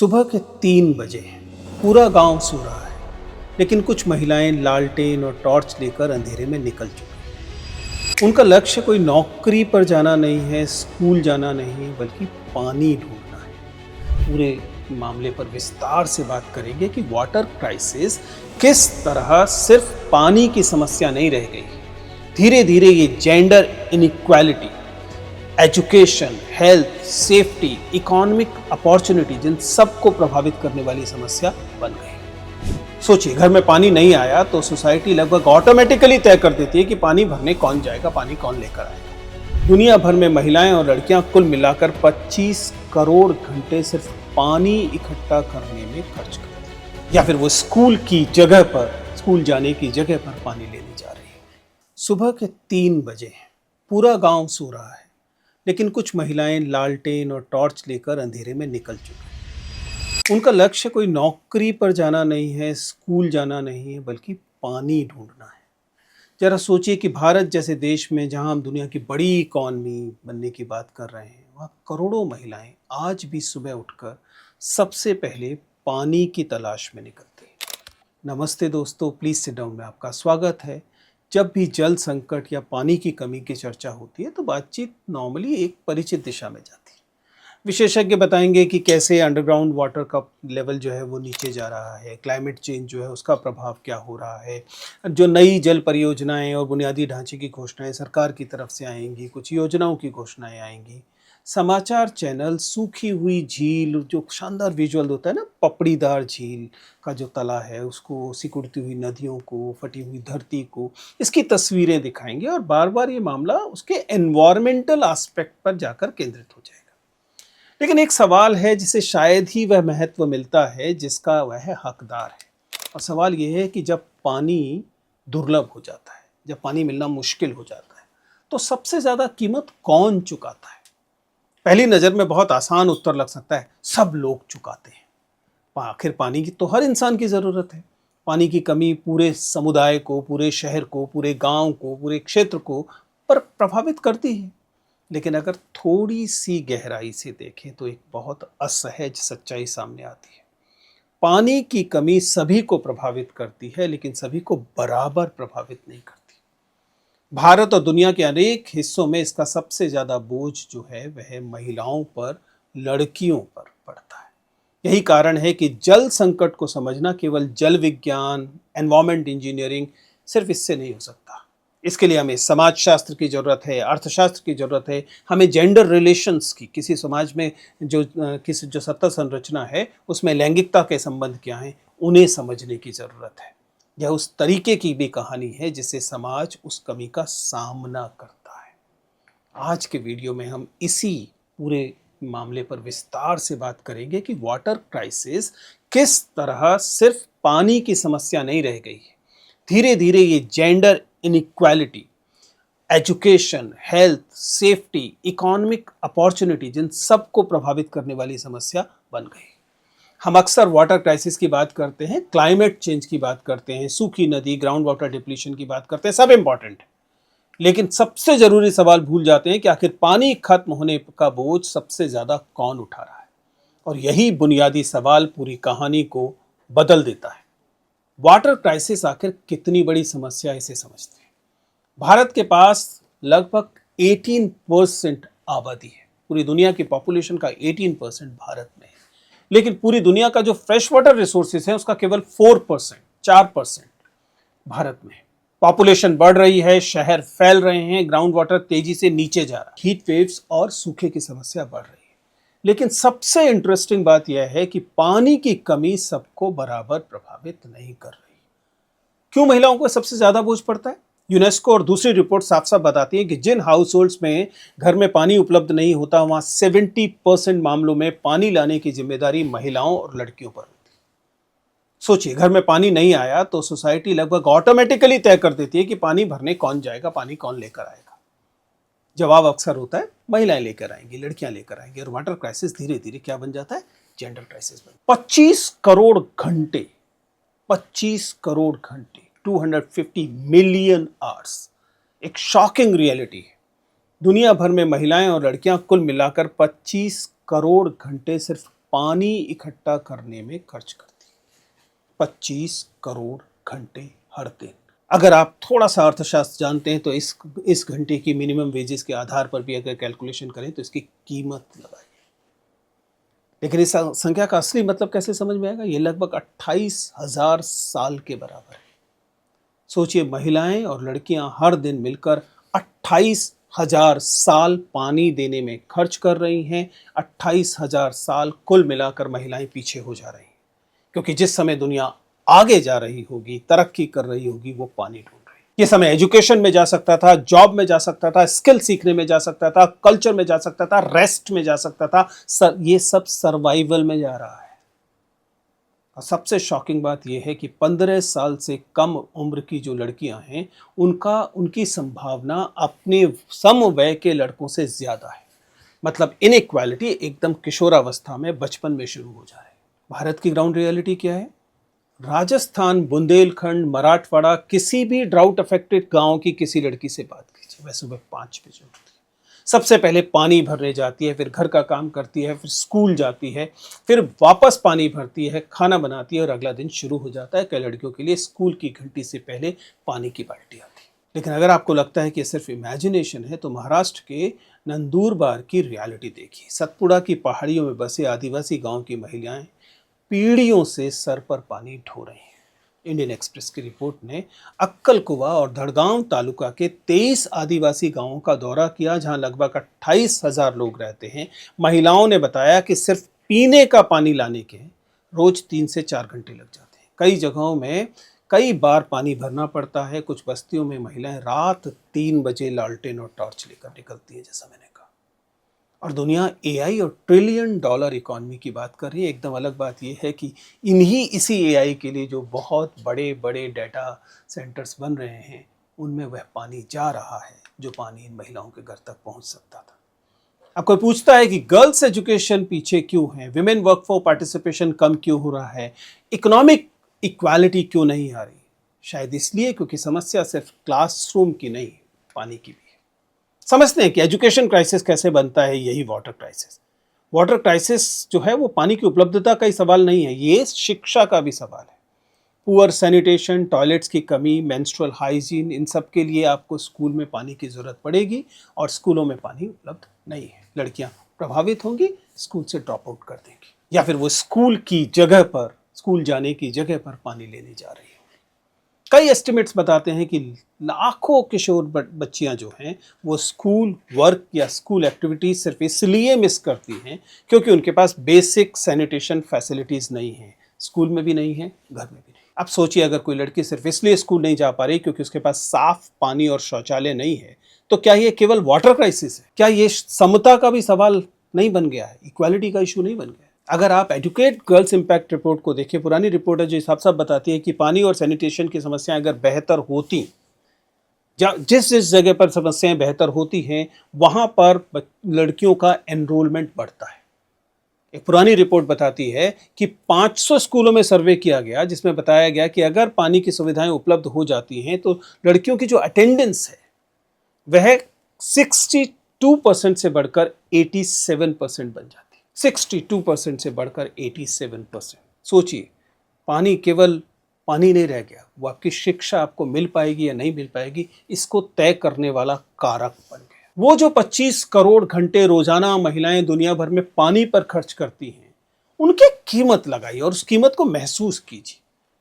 सुबह के 3 बजे पूरा गांव सो रहा है, लेकिन कुछ महिलाएं लालटेन और टॉर्च लेकर अंधेरे में निकल चुकी। उनका लक्ष्य कोई नौकरी पर जाना नहीं है, स्कूल जाना नहीं, बल्कि पानी ढूंढना है। पूरे मामले पर विस्तार से बात करेंगे कि वाटर क्राइसिस किस तरह सिर्फ पानी की समस्या नहीं रह गई, धीरे धीरे ये gender inequality, education, health, safety, economic opportunity, जिन सबको प्रभावित करने वाली समस्या बन गई। सोचिए, घर में पानी नहीं आया तो सोसाइटी लगभग ऑटोमेटिकली तय कर देती है कि पानी भरने कौन जाएगा, पानी कौन लेकर आएगा। दुनिया भर में महिलाएं और लड़कियां कुल मिलाकर 25 करोड़ घंटे सिर्फ पानी इकट्ठा करने में खर्च करती हैं, या फिर वो स्कूल जाने की जगह पर पानी लेने जा रही है। सुबह के 3 बजे पूरा गांव सो रहा है, लेकिन कुछ महिलाएं लालटेन और टॉर्च लेकर अंधेरे में निकल चुकी। उनका लक्ष्य कोई नौकरी पर जाना नहीं है, स्कूल जाना नहीं है, बल्कि पानी ढूंढना है। जरा सोचिए कि भारत जैसे देश में, जहां हम दुनिया की बड़ी इकॉनमी बनने की बात कर रहे हैं, वहां करोड़ों महिलाएं आज भी सुबह उठकर सबसे पहले पानी की तलाश में निकलती हैं। नमस्ते दोस्तों, प्लीज सिट डाउन में आपका स्वागत है। जब भी जल संकट या पानी की कमी की चर्चा होती है तो बातचीत नॉर्मली एक परिचित दिशा में जाती है। विशेषज्ञ बताएंगे कि कैसे अंडरग्राउंड वाटर का लेवल जो है वो नीचे जा रहा है, क्लाइमेट चेंज जो है उसका प्रभाव क्या हो रहा है, जो नई जल परियोजनाएं और बुनियादी ढांचे की घोषणाएं सरकार की तरफ से आएंगी, कुछ योजनाओं की घोषणाएं आएंगी। समाचार चैनल सूखी हुई झील, जो शानदार विजुअल होता है ना, पपड़ीदार झील का जो तला है उसको, सिकुड़ती हुई नदियों को, फटी हुई धरती को, इसकी तस्वीरें दिखाएंगे और बार बार ये मामला उसके एनवायरमेंटल एस्पेक्ट पर जाकर केंद्रित हो जाएगा। लेकिन एक सवाल है जिसे शायद ही वह महत्व मिलता है जिसका वह हकदार है। और सवाल यह है कि जब पानी दुर्लभ हो जाता है, जब पानी मिलना मुश्किल हो जाता है, तो सबसे ज्यादा कीमत कौन चुकाता है? पहली नजर में बहुत आसान उत्तर लग सकता है, सब लोग चुकाते हैं। आखिर पानी की तो हर इंसान की जरूरत है। पानी की कमी पूरे समुदाय को, पूरे शहर को, पूरे गांव को, पूरे क्षेत्र को पर प्रभावित करती है। लेकिन अगर थोड़ी सी गहराई से देखें तो एक बहुत असहज सच्चाई सामने आती है। पानी की कमी सभी को प्रभावित करती है, लेकिन सभी को बराबर प्रभावित नहीं करती। भारत और दुनिया के अनेक हिस्सों में इसका सबसे ज्यादा बोझ जो है वह महिलाओं पर, लड़कियों पर पड़ता है। यही कारण है कि जल संकट को समझना केवल जल विज्ञान, एनवायरमेंट इंजीनियरिंग सिर्फ इससे नहीं हो सकता। इसके लिए हमें समाजशास्त्र की जरूरत है, अर्थशास्त्र की जरूरत है, हमें जेंडर रिलेशंस की, किसी समाज में जो सत्ता संरचना है उसमें लैंगिकता के संबंध क्या हैं, उन्हें समझने की जरूरत है। यह उस तरीके की भी कहानी है जिससे समाज उस कमी का सामना करता है। आज के वीडियो में हम इसी पूरे मामले पर विस्तार से बात करेंगे कि वाटर क्राइसिस किस तरह सिर्फ पानी की समस्या नहीं रह गई है, धीरे धीरे ये gender inequality, education, health, safety, economic opportunity, जिन सबको प्रभावित करने वाली समस्या बन गई। हम अक्सर वाटर क्राइसिस की बात करते हैं, क्लाइमेट चेंज की बात करते हैं, सूखी नदी, ग्राउंड वाटर डिप्लीशन की बात करते हैं, सब इंपॉर्टेंट है। लेकिन सबसे जरूरी सवाल भूल जाते हैं कि आखिर पानी खत्म होने का बोझ सबसे ज्यादा कौन उठा रहा है। और यही बुनियादी सवाल पूरी कहानी को बदल देता है। वाटर क्राइसिस आखिर कितनी बड़ी समस्या है, इसे समझते हैं। भारत के पास लगभग 18% आबादी है। पूरी दुनिया की पॉपुलेशन का 18% भारत में है। लेकिन पूरी दुनिया का जो फ्रेश वाटर रिसोर्सेज है उसका केवल 4% भारत में है। पॉपुलेशन बढ़ रही है, शहर फैल रहे हैं, ग्राउंड वाटर तेजी से नीचे जा रहा है, हीट वेव्स और सूखे की समस्या बढ़ रही है। लेकिन सबसे इंटरेस्टिंग बात यह है कि पानी की कमी सबको बराबर प्रभावित नहीं कर रही। क्यों महिलाओं को सबसे ज्यादा बोझ पड़ता है? यूनेस्को और दूसरी रिपोर्ट साफ साफ बताती है कि जिन हाउस होल्ड्स में घर में पानी उपलब्ध नहीं होता, वहां 70% मामलों में पानी लाने की जिम्मेदारी महिलाओं और लड़कियों पर होती है। सोचिए, घर में पानी नहीं आया तो सोसाइटी लगभग ऑटोमेटिकली तय कर देती है कि पानी भरने कौन जाएगा, पानी कौन लेकर आएगा। जवाब अक्सर होता है, महिलाएं लेकर आएंगी, लड़कियां लेकर आएंगी। और वाटर क्राइसिस धीरे धीरे क्या बन जाता है? जेंडर क्राइसिस बन। 25 करोड़ घंटे, 25 करोड़ घंटे, 250 मिलियन आवर्स, एक शॉकिंग रियलिटी है। दुनिया भर में महिलाएं और लड़कियां कुल मिलाकर 25 करोड़ घंटे सिर्फ पानी इकट्ठा करने में खर्च करती है। 25 करोड़ घंटे हर दिन। अगर आप थोड़ा सा अर्थशास्त्र जानते हैं तो इस घंटे की मिनिमम वेजेस के आधार पर भी अगर कैलकुलेशन करें तो इसकी कीमत लगाइए। लेकिन इस संख्या का असली मतलब कैसे समझ में आएगा? ये लगभग 28,000 साल के बराबर है। सोचिए, महिलाएं और लड़कियां हर दिन मिलकर 28,000 साल पानी देने में खर्च कर रही हैं। 28,000 साल कुल मिलाकर महिलाएं पीछे हो जा रही हैं, क्योंकि जिस समय दुनिया आगे जा रही होगी, तरक्की कर रही होगी, वो पानी ढूंढ रही है। ये समय एजुकेशन में जा सकता था, जॉब में जा सकता था, स्किल सीखने में जा सकता था, कल्चर में जा सकता था, रेस्ट में जा सकता था। ये सब सर्वाइवल में जा रहा है। और सबसे शॉकिंग बात यह है कि 15 साल से कम उम्र की जो लड़कियां हैं, उनकी संभावना अपने समवय के लड़कों से ज्यादा है। मतलब इनइक्वालिटी एकदम किशोरावस्था में, बचपन में शुरू हो जा रही है। भारत की ग्राउंड रियलिटी क्या है? राजस्थान, बुंदेलखंड, मराठवाड़ा, किसी भी ड्राउट अफेक्टेड गांव की किसी लड़की से बात कीजिए, वह सुबह 5 बजे उठती है, सबसे पहले पानी भरने जाती है, फिर घर का काम करती है, फिर स्कूल जाती है, फिर वापस पानी भरती है, खाना बनाती है और अगला दिन शुरू हो जाता है। कई लड़कियों के लिए स्कूल की घंटी से पहले पानी की बाल्टी आती है। लेकिन अगर आपको लगता है कि सिर्फ इमेजिनेशन है तो महाराष्ट्र के नंदुरबार की रियलिटी देखिए। सतपुड़ा की पहाड़ियों में बसे आदिवासी गांव की महिलाएं पीढ़ियों से सर पर पानी ढो रही हैं। इंडियन एक्सप्रेस की रिपोर्ट ने अक्कलकुवा और धड़गांव तालुका के 23 आदिवासी गांवों का दौरा किया, जहां लगभग 28,000 लोग रहते हैं। महिलाओं ने बताया कि सिर्फ पीने का पानी लाने के रोज 3 से 4 घंटे लग जाते हैं। कई जगहों में कई बार पानी भरना पड़ता है। कुछ बस्तियों में महिलाएं रात 3 बजे लालटेन और टॉर्च लेकर निकलती है, जैसा मैंने कहा। और दुनिया एआई और ट्रिलियन डॉलर इकॉनमी की बात कर रही है। एकदम अलग बात यह है कि इसी एआई के लिए जो बहुत बड़े बड़े डाटा सेंटर्स बन रहे हैं, उनमें वह पानी जा रहा है जो पानी इन महिलाओं के घर तक पहुंच सकता था। अब कोई पूछता है कि गर्ल्स एजुकेशन पीछे क्यों है, विमेन वर्कफोर्स पार्टिसिपेशन कम क्यों हो रहा है, इकोनॉमिक इक्वालिटी क्यों नहीं आ रही? शायद इसलिए क्योंकि समस्या सिर्फ क्लासरूम की नहीं, पानी की भी है। समझते हैं कि एजुकेशन क्राइसिस कैसे बनता है, यही वाटर क्राइसिस। वाटर क्राइसिस जो है वो पानी की उपलब्धता का ही सवाल नहीं है, ये शिक्षा का भी सवाल है। पुअर सैनिटेशन, टॉयलेट्स की कमी, मेंस्ट्रुअल हाइजीन, इन सब के लिए आपको स्कूल में पानी की ज़रूरत पड़ेगी और स्कूलों में पानी उपलब्ध नहीं है। लड़कियां प्रभावित होंगी, स्कूल से ड्रॉप आउट कर देंगी, या फिर वो स्कूल जाने की जगह पर पानी लेने जा रही है। कई एस्टिमेट्स बताते हैं कि लाखों किशोर बच्चियां जो हैं वो स्कूल वर्क या स्कूल एक्टिविटीज सिर्फ इसलिए मिस करती हैं क्योंकि उनके पास बेसिक सैनिटेशन फैसिलिटीज़ नहीं हैं। स्कूल में भी नहीं है, घर में भी नहीं। अब सोचिए, अगर कोई लड़की सिर्फ इसलिए स्कूल नहीं जा पा रही क्योंकि उसके पास साफ पानी और शौचालय नहीं है, तो क्या ये केवल वाटर क्राइसिस है? क्या ये समता का भी सवाल नहीं बन गया है? इक्वालिटी का इशू नहीं बन गया है? अगर आप एजुकेट गर्ल्स इम्पैक्ट रिपोर्ट को देखिए, पुरानी रिपोर्ट है जो साफ बताती है कि पानी और सैनिटेशन की समस्याएं अगर बेहतर होती, जिस जगह पर समस्याएं बेहतर होती हैं वहां पर लड़कियों का एनरोलमेंट बढ़ता है। एक पुरानी रिपोर्ट बताती है कि 500 स्कूलों में सर्वे किया गया, जिसमें बताया गया कि अगर पानी की सुविधाएं उपलब्ध हो जाती हैं तो लड़कियों की जो अटेंडेंस है वह 62% से बढ़कर 87% बन जाती है। 62% से बढ़कर 87%। सोचिए, पानी केवल पानी नहीं रह गया, वो आपकी शिक्षा आपको मिल पाएगी या नहीं मिल पाएगी, इसको तय करने वाला कारक बन गया। वो जो 25 करोड़ घंटे रोजाना महिलाएं दुनिया भर में पानी पर खर्च करती हैं, उनकी कीमत लगाइए और उस कीमत को महसूस कीजिए।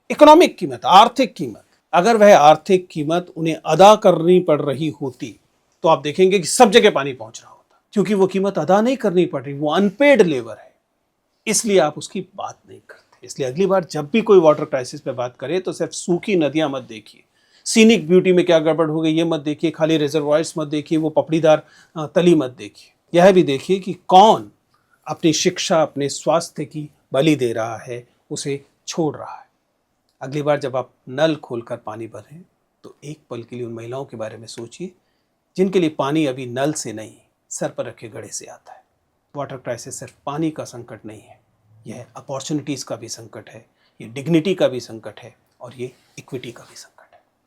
इकोनॉमिक कीमत, आर्थिक कीमत। अगर वह आर्थिक कीमत उन्हें अदा करनी पड़ रही होती तो आप देखेंगे कि सब जगह पानी पहुंच रहा होता, क्योंकि वो कीमत अदा नहीं करनी पड़ रही, वो अनपेड लेबर है, इसलिए आप उसकी बात नहीं करते। इसलिए अगली बार जब भी कोई वाटर क्राइसिस पे बात करे तो सिर्फ सूखी नदियां मत देखिए, सीनिक ब्यूटी में क्या गड़बड़ हो गई ये मत देखिए, खाली रिजर्वायर्स मत देखिए, वो पपड़ीदार तली मत देखिए। यह भी देखिए कि कौन अपनी शिक्षा, अपने स्वास्थ्य की बलि दे रहा है, उसे छोड़ रहा है। अगली बार जब आप नल खोलकर पानी भरें तो एक पल के लिए उन महिलाओं के बारे में सोचिए जिनके लिए पानी अभी नल से नहीं, सर पर रखे घड़े से आता है। वाटर क्राइसिस सिर्फ पानी का संकट नहीं है, यह अपॉर्चुनिटीज़ का भी संकट है, ये डिग्निटी का भी संकट है और ये इक्विटी का भी संकट है।